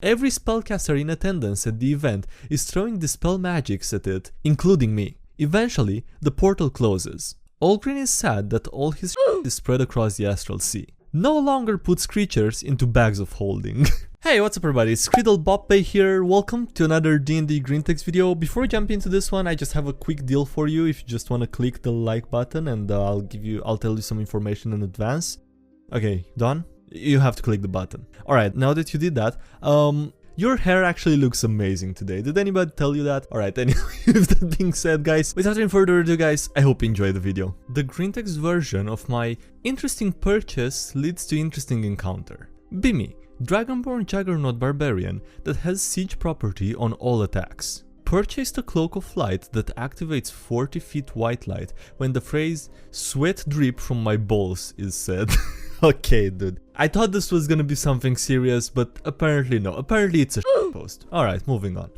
Every spellcaster in attendance at the event is throwing dispel magics at it, including me. Eventually, the portal closes. Allgreen is sad that all his is spread across the astral sea. No longer puts creatures into bags of holding. Hey, what's up everybody, it's SkyDieRay here, welcome to another DnDGreentext video. Before we jump into this one, I just have a quick deal for you if you just want to click the like button and I'll tell you some information in advance. Okay, done? You have to click the button. Alright, now that you did that, your hair actually looks amazing today. Did anybody tell you that? Alright, anyway, with that being said, guys, without any further ado, guys, I hope you enjoyed the video. The Greentext version of my interesting purchase leads to interesting encounter. Be me, Dragonborn Juggernaut Barbarian that has siege property on all attacks. Purchased a cloak of light that activates 40 feet white light when the phrase "sweat drip from my balls" is said. Okay, dude. I thought this was gonna be something serious, but apparently no. Apparently it's a post. Alright, moving on.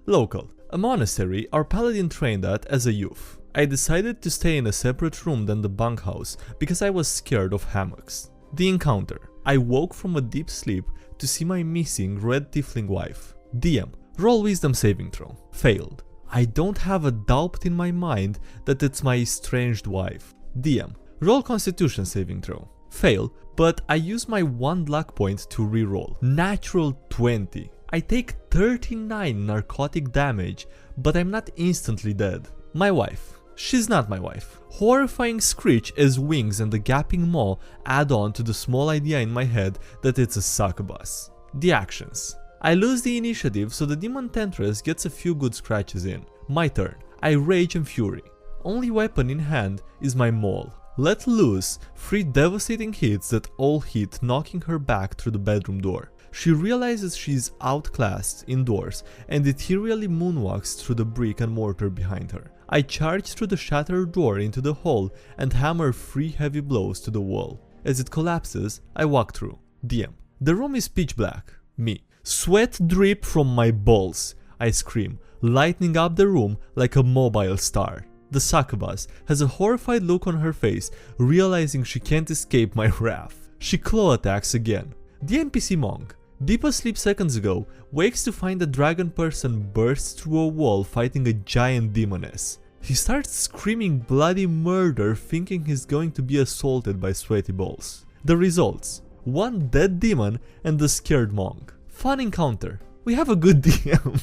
Local. A monastery our paladin trained at as a youth. I decided to stay in a separate room than the bunkhouse because I was scared of hammocks. The encounter. I woke from a deep sleep to see my missing red tiefling wife. DM. Roll wisdom saving throw. Failed. I don't have a doubt in my mind that it's my estranged wife. DM. Roll constitution saving throw. Fail, but I use my 1 luck point to reroll. Natural 20. I take 39 narcotic damage, but I'm not instantly dead. My wife. She's not my wife. Horrifying screech as wings and the gaping maw add on to the small idea in my head that it's a succubus. The actions. I lose the initiative, so the demon Tentress gets a few good scratches in. My turn. I rage and fury. Only weapon in hand is my maul. Let loose 3 devastating hits that all hit, knocking her back through the bedroom door. She realizes she's outclassed indoors and ethereally moonwalks through the brick and mortar behind her. I charge through the shattered door into the hall and hammer 3 heavy blows to the wall. As it collapses, I walk through. DM. The room is pitch black. Me. Sweat drip from my balls, I scream, lighting up the room like a mobile star. The succubus has a horrified look on her face, realizing she can't escape my wrath. She claw attacks again. The NPC monk, deep asleep seconds ago, wakes to find a dragon person bursts through a wall fighting a giant demoness. He starts screaming bloody murder, thinking he's going to be assaulted by sweaty balls. The results: 1 dead demon and the scared monk. Fun encounter. We have a good DM.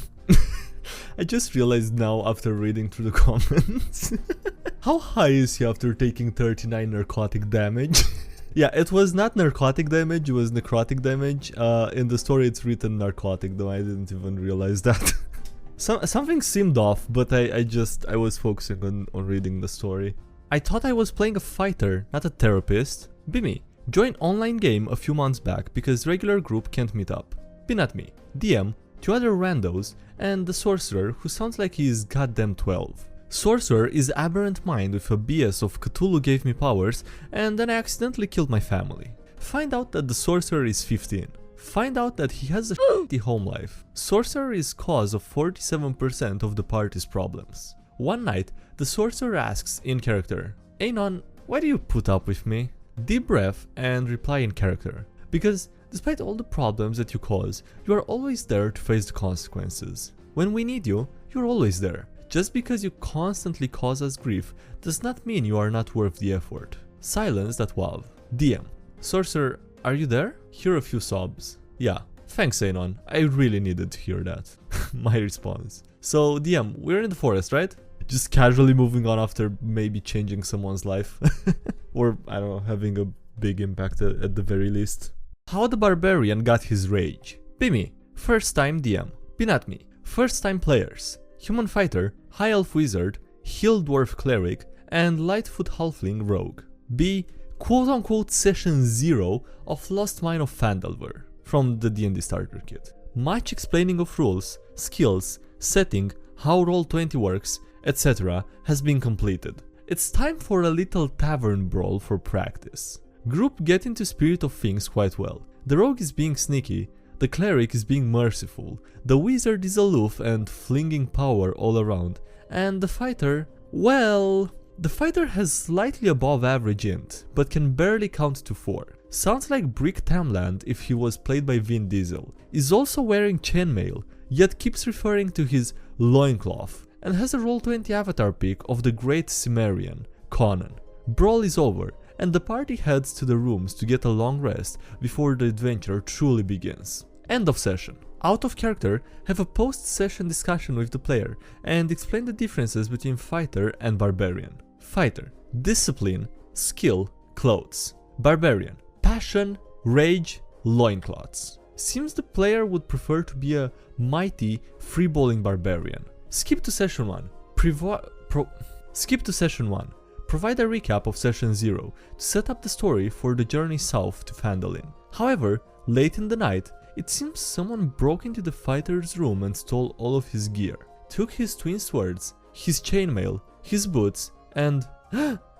I just realized now after reading through the comments. How high is he after taking 39 narcotic damage? Yeah, it was not narcotic damage, it was necrotic damage. In the story it's written narcotic, though I didn't even realize that. Something seemed off, but I was focusing on reading the story. I thought I was playing a fighter, not a therapist. Be me. Joined online game a few months back because regular group can't meet up. Be not me. DM, 2 other randos, and the sorcerer who sounds like he's goddamn 12. Sorcerer is aberrant mind with a BS of Cthulhu gave me powers and then I accidentally killed my family. Find out that the sorcerer is 15. Find out that he has a shitty home life. Sorcerer is cause of 47% of the party's problems. One night, the sorcerer asks in character, "Anon, why do you put up with me?" Deep breath and reply in character, "Because despite all the problems that you cause, you are always there to face the consequences. When we need you, you're always there. Just because you constantly cause us grief does not mean you are not worth the effort." Silence that wow. DM. Sorcerer, are you there? Hear a few sobs. Yeah. Thanks, Anon. I really needed to hear that. My response. So, DM, we're in the forest, right? Just casually moving on after maybe changing someone's life. Or, I don't know, having a big impact at the very least. How the barbarian got his rage. Be me. First time DM. Be not me. First time players. Human fighter, high elf wizard, hill dwarf cleric, and lightfoot halfling rogue. Be quote-unquote session 0 of Lost Mine of Phandelver from the D&D starter kit. Much explaining of rules, skills, setting, how Roll20 works, etc. has been completed. It's time for a little tavern brawl for practice. Group get into spirit of things quite well. The rogue is being sneaky, the cleric is being merciful, the wizard is aloof and flinging power all around, and the fighter, well, The fighter has slightly above average int, but can barely count to 4. Sounds like Brick Tamland if he was played by Vin Diesel. Is also wearing chainmail, yet keeps referring to his loincloth, and has a Roll20 avatar pic of the great Cimmerian, Conan. Brawl is over, and the party heads to the rooms to get a long rest before the adventure truly begins. End of session. Out of character, have a post-session discussion with the player and explain the differences between fighter and barbarian. Fighter: discipline, skill, clothes. Barbarian: passion, rage, loincloths. Seems the player would prefer to be a mighty, free-balling barbarian. Skip to session 1. Skip to session 1. Provide a recap of session 0 to set up the story for the journey south to Phandalin. However, late in the night, it seems someone broke into the fighter's room and stole all of his gear. Took his twin swords, his chainmail, his boots, and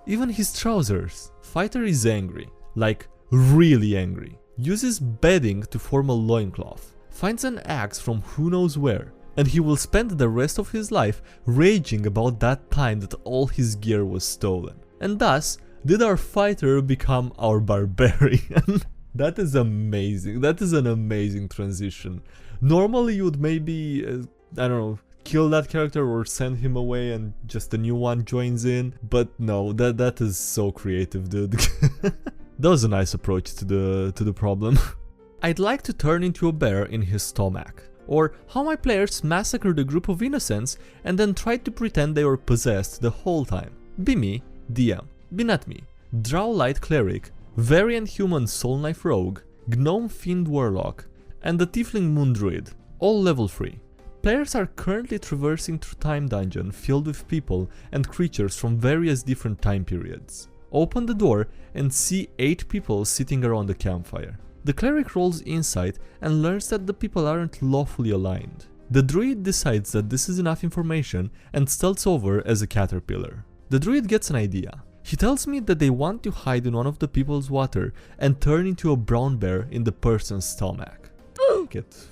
even his trousers. Fighter is angry. Like, really angry. Uses bedding to form a loincloth. Finds an axe from who knows where. And he will spend the rest of his life raging about that time that all his gear was stolen. And thus, did our fighter become our barbarian? That is amazing. That is an amazing transition. Normally you would maybe, I don't know, kill that character or send him away and just a new one joins in. But no, that is so creative, dude. That was a nice approach to the problem. I'd like to turn into a bear in his stomach. Or how my players massacred a group of innocents and then tried to pretend they were possessed the whole time. Be me, DM. Be not me. Drow Light Cleric, Variant Human Soul Knife Rogue, Gnome Fiend Warlock, and the Tiefling Moon Druid, all level 3. Players are currently traversing through time dungeon filled with people and creatures from various different time periods. Open the door and see 8 people sitting around the campfire. The cleric rolls insight and learns that the people aren't lawfully aligned. The druid decides that this is enough information and stealths over as a caterpillar. The druid gets an idea. He tells me that they want to hide in one of the people's water and turn into a brown bear in the person's stomach.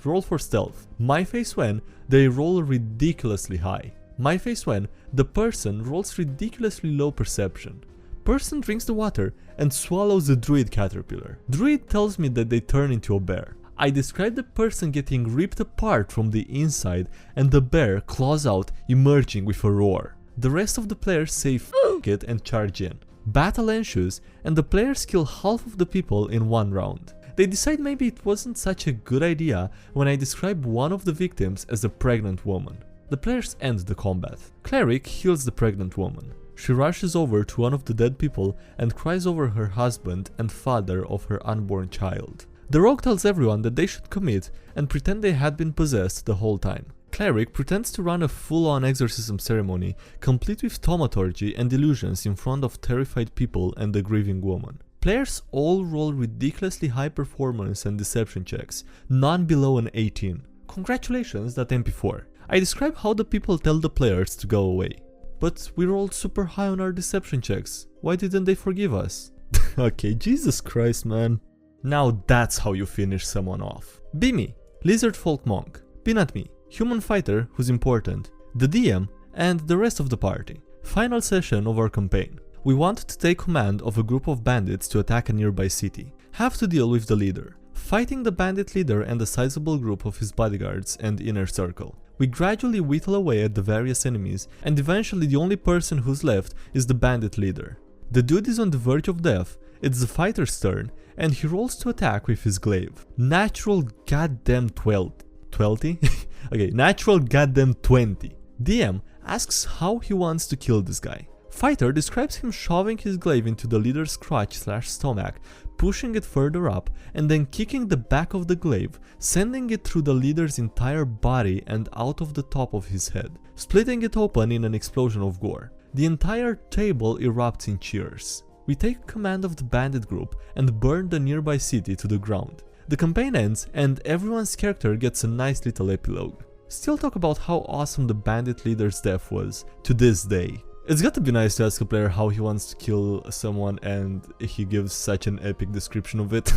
Roll for stealth. My face when they roll ridiculously high. My face when the person rolls ridiculously low perception. Person drinks the water and swallows the druid caterpillar. Druid tells me that they turn into a bear. I describe the person getting ripped apart from the inside and the bear claws out, emerging with a roar. The rest of the players say f*** it and charge in. Battle ensues and the players kill half of the people in one round. They decide maybe it wasn't such a good idea when I describe one of the victims as a pregnant woman. The players end the combat. Cleric heals the pregnant woman. She rushes over to one of the dead people and cries over her husband and father of her unborn child. The rogue tells everyone that they should commit and pretend they had been possessed the whole time. Cleric pretends to run a full-on exorcism ceremony, complete with thaumaturgy and illusions in front of terrified people and the grieving woman. Players all roll ridiculously high performance and deception checks, none below an 18. Congratulations, that MP4. I describe how the people tell the players to go away. But we rolled super high on our deception checks. Why didn't they forgive us? Okay, Jesus Christ, man. Now that's how you finish someone off. Be me, Lizard Folk Monk. Be not me, Human Fighter who's important, the DM, and the rest of the party. Final session of our campaign. We want to take command of a group of bandits to attack a nearby city. Have to deal with the leader. Fighting the bandit leader and a sizable group of his bodyguards and inner circle. We gradually whittle away at the various enemies, and eventually the only person who's left is the bandit leader. The dude is on the verge of death, it's the fighter's turn, and he rolls to attack with his glaive. Natural goddamn 20? Okay, natural goddamn 20. DM asks how he wants to kill this guy. Fighter describes him shoving his glaive into the leader's crotch/stomach, pushing it further up, and then kicking the back of the glaive, sending it through the leader's entire body and out of the top of his head, splitting it open in an explosion of gore. The entire table erupts in cheers. We take command of the bandit group and burn the nearby city to the ground. The campaign ends and everyone's character gets a nice little epilogue. Still talk about how awesome the bandit leader's death was to this day. It's got to be nice to ask a player how he wants to kill someone and he gives such an epic description of it.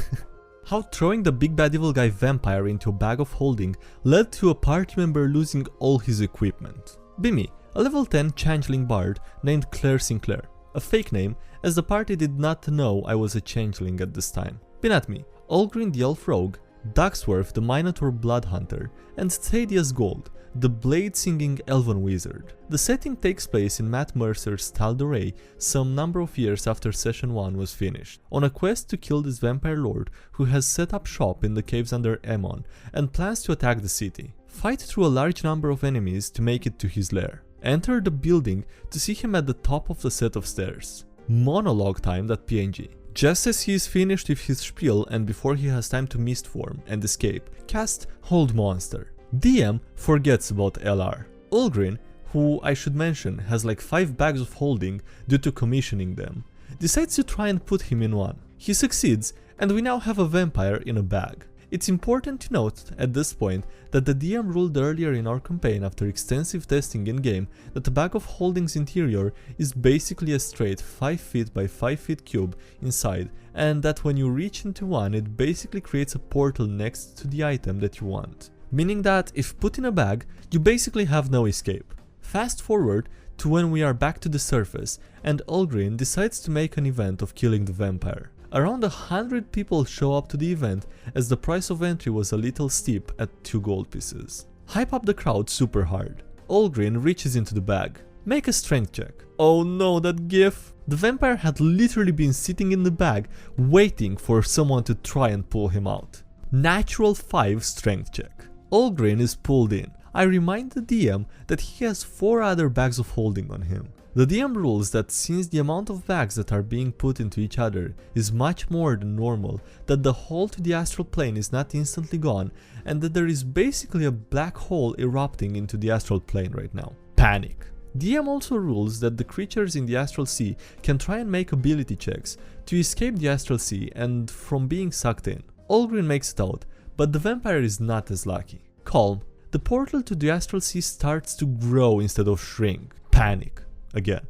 How throwing the big bad evil guy vampire into a bag of holding led to a party member losing all his equipment. Be me, a level 10 changeling bard named Claire Sinclair, a fake name as the party did not know I was a changeling at this time. Beneath me, Olgrin the Elf Rogue, Ducksworth the Minotaur Bloodhunter, and Thaddeus Gold, the blade-singing elven wizard. The setting takes place in Matt Mercer's SkyDieRay some number of years after Session 1 was finished, on a quest to kill this vampire lord who has set up shop in the caves under Aemon and plans to attack the city. Fight through a large number of enemies to make it to his lair. Enter the building to see him at the top of the set of stairs. Monologue time.png. Just as he is finished with his spiel and before he has time to mist form and escape, cast Hold Monster. DM forgets about LR. Olgrin, who I should mention has like 5 bags of holding due to commissioning them, decides to try and put him in one. He succeeds, and we now have a vampire in a bag. It's important to note at this point that the DM ruled earlier in our campaign after extensive testing in-game that the bag of holding's interior is basically a straight 5 feet by 5 feet cube inside, and that when you reach into one it basically creates a portal next to the item that you want. Meaning that if put in a bag, you basically have no escape. Fast forward to when we are back to the surface and Olgrin decides to make an event of killing the vampire. Around 100 people show up to the event as the price of entry was a little steep at 2 gold pieces. Hype up the crowd super hard. Olgrin reaches into the bag. Make a strength check. Oh no, that gif! The vampire had literally been sitting in the bag waiting for someone to try and pull him out. Natural 5 strength check. Olgrin is pulled in. I remind the DM that he has 4 other bags of holding on him. The DM rules that since the amount of bags that are being put into each other is much more than normal, that the hole to the astral plane is not instantly gone, and that there is basically a black hole erupting into the astral plane right now. Panic. DM also rules that the creatures in the astral sea can try and make ability checks to escape the astral sea and from being sucked in. Olgrin makes it out, but the vampire is not as lucky. Calm. The portal to the astral sea starts to grow instead of shrink. Panic. Again.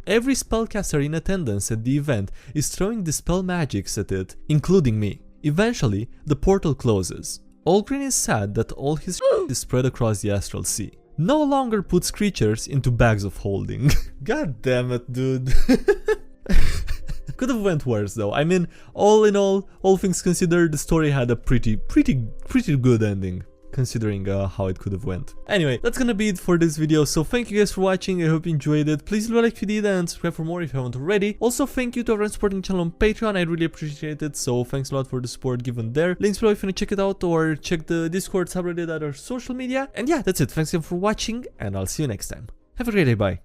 Every spellcaster in attendance at the event is throwing dispel magics at it, including me. Eventually, the portal closes. Olgrin is sad that all his is spread across the astral sea. No longer puts creatures into bags of holding. God damn it, dude. Could have went worse though. I mean, all in all things considered, the story had a pretty good ending, considering how it could have went. Anyway, that's gonna be it for this video, so thank you guys for watching, I hope you enjoyed it. Please leave a like if you did and subscribe for more if you haven't already. Also, thank you to everyone supporting the channel on Patreon, I really appreciate it, so thanks a lot for the support given there. Links below if you wanna check it out, or check the Discord, subreddit, other social media. And yeah, that's it, thanks again for watching, and I'll see you next time. Have a great day, bye.